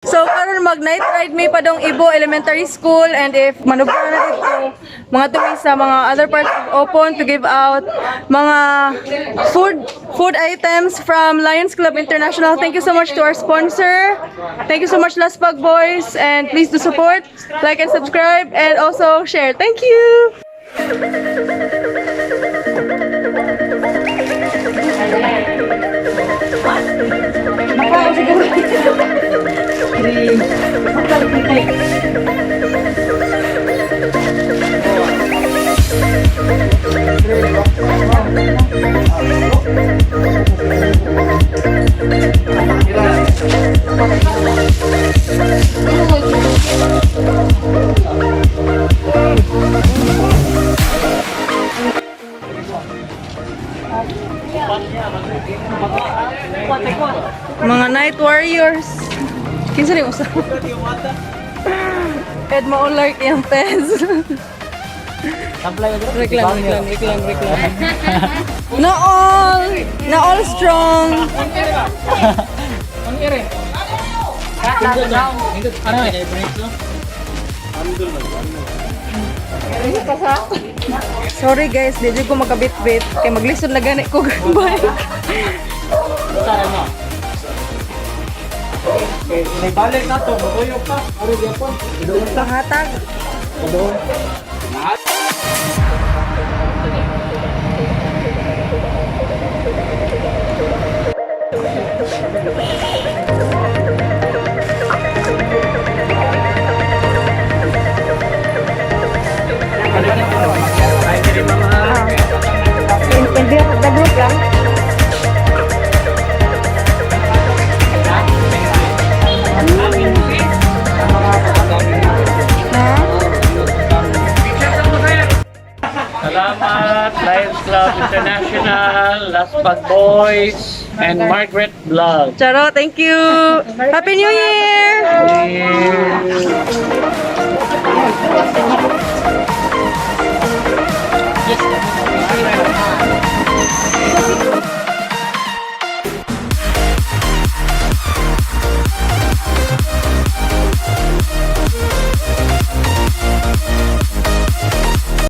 So karon mag night ride mi pa dong Ibo Elementary School, and if manubra na dito mga tuwi sa mga other parts of Opon to give out mga food items from Lions Club International. Thank you so much to our sponsor. Thank you so much LAZPAG boys, and please do support, like and subscribe, and also share. Thank you. Mga night warriors. Kinsa rin usa? Ed maulark yung pez. Reklam. Na all strong. Sorry guys, di ko makabit-bit kay maglisod na gani ko gabay. May balik na to, matuyok ka. Ari di ako. Panghatag. Doon. Hindi nag-group lang. Salamat, Lions Club International, LAZPAG BOYZ, and Margrette Vlog. Charo, thank you. Happy New Year!